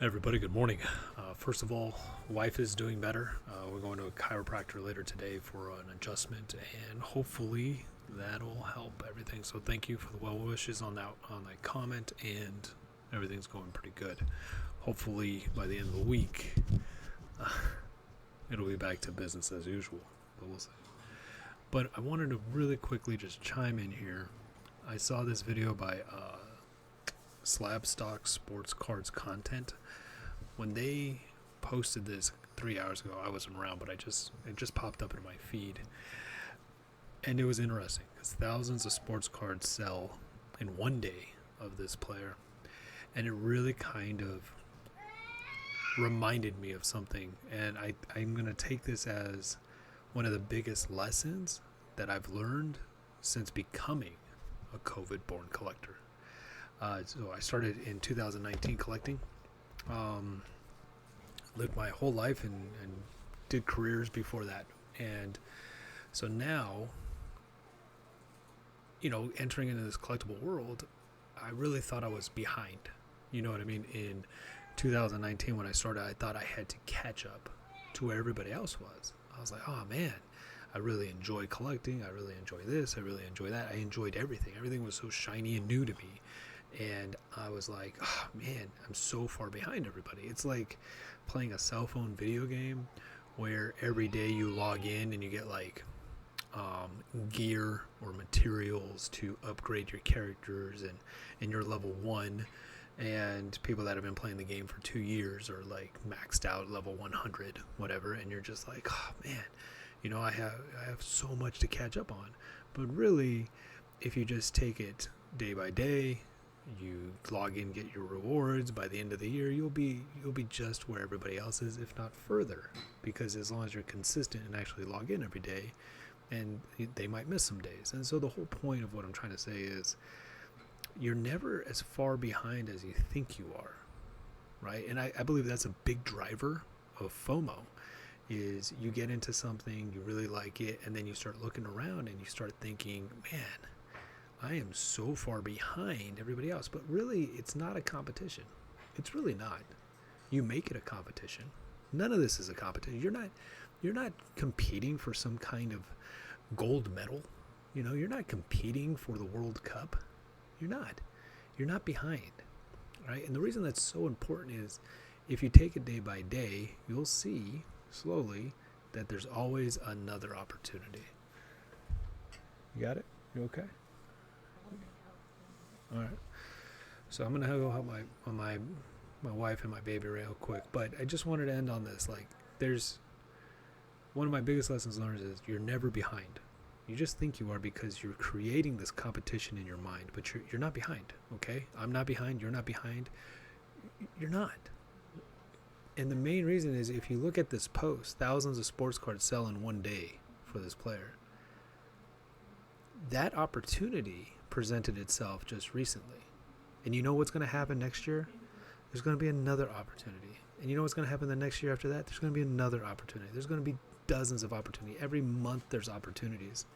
Everybody, good morning. First of all, wife is doing better. We're going to a chiropractor later today for an adjustment, and hopefully that'll help everything. So thank you for the well wishes on that comment, and everything's going pretty good. Hopefully by the end of the week, uh, it'll be back to business as usual. But we'll see. But I wanted to really quickly just chime in here. I saw this video by Slab Stock Sports Cards Content. When they posted this 3 hours ago, I wasn't around, but it just popped up in my feed, and it was interesting because thousands of sports cards sell in one day of this player, and it really kind of reminded me of something, and I'm gonna take this as one of the biggest lessons that I've learned since becoming a COVID-born collector. So I started in 2019 collecting. Lived my whole life and did careers before that. And so now, entering into this collectible world, I really thought I was behind. You know what I mean? In 2019, when I started, I thought I had to catch up to where everybody else was. I was like, oh man, I really enjoy collecting. I really enjoy this. I really enjoy that. I enjoyed everything. Everything was so shiny and new to me. And I was like, oh man, I'm so far behind everybody. It's like playing a cell phone video game where every day you log in and you get like gear or materials to upgrade your characters, and you're level 1, and people that have been playing the game for 2 years are like maxed out level 100 whatever, and you're just like, oh man, I have so much to catch up on. But really, if you just take it day by day, you log in, get your rewards, by the end of the year you'll be just where everybody else is, if not further, because as long as you're consistent and actually log in every day, and they might miss some days. And so the whole point of what I'm trying to say is you're never as far behind as you think you are, right? And I believe that's a big driver of FOMO. Is you get into something, you really like it, and then you start looking around and you start thinking, man, I am so far behind everybody else. But really, it's not a competition. It's really not. You make it a competition. None of this is a competition. You're not competing for some kind of gold medal. You're not competing for the World Cup. You're not. You're not behind, right? And the reason that's so important is if you take it day by day, you'll see slowly that there's always another opportunity. You got it? You okay? All right. So I'm gonna go help my wife and my baby real quick, but I just wanted to end on this. Like, there's one of my biggest lessons learned is you're never behind. You just think you are because you're creating this competition in your mind, but you're not behind. Okay, I'm not behind. You're not behind. You're not. And the main reason is if you look at this post, thousands of sports cards sell in one day for this player. That opportunity presented itself just recently. And you know what's going to happen next year? There's going to be another opportunity. And you know what's going to happen the next year after that? There's going to be another opportunity. There's going to be dozens of opportunities. Every month there's opportunities.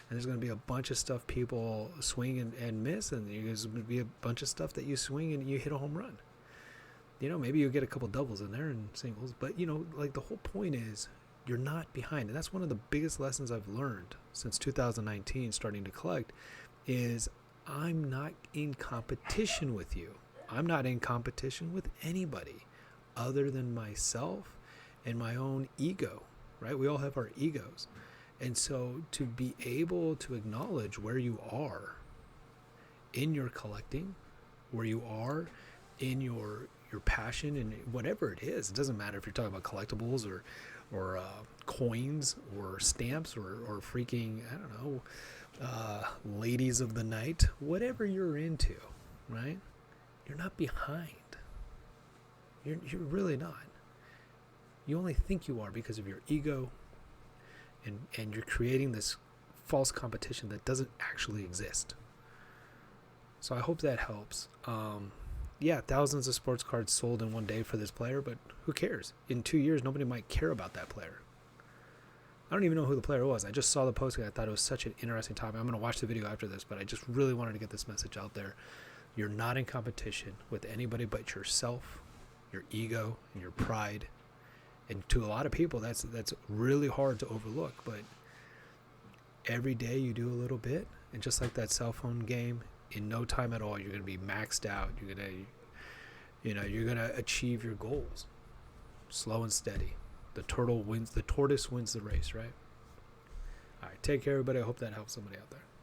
And there's going to be a bunch of stuff people swing and miss. And there's going to be a bunch of stuff that you swing and you hit a home run. Maybe you'll get a couple doubles in there and singles. But, like the whole point is you're not behind. And that's one of the biggest lessons I've learned since 2019 starting to collect is I'm not in competition with you. I'm not in competition with anybody other than myself and my own ego, right? We all have our egos. And so to be able to acknowledge where you are in your collecting, where you are in your passion and whatever it is, it doesn't matter if you're talking about collectibles or coins or stamps or freaking, I don't know, ladies of the night, whatever you're into, right? You're not behind. You're really not. You only think you are because of your ego, and you're creating this false competition that doesn't actually exist. So I hope that helps. Yeah, thousands of sports cards sold in one day for this player, but who cares? In 2 years, nobody might care about that player. I don't even know who the player was. I just saw the posting. I thought it was such an interesting topic. I'm going to watch the video after this, but I just really wanted to get this message out there. You're not in competition with anybody but yourself, your ego and your pride. And to a lot of people, that's really hard to overlook. But every day you do a little bit, and just like that cell phone game, in no time at all, you're going to be maxed out. You're gonna achieve your goals, slow and steady. The tortoise wins the race, right? All right, take care, everybody. I hope that helps somebody out there.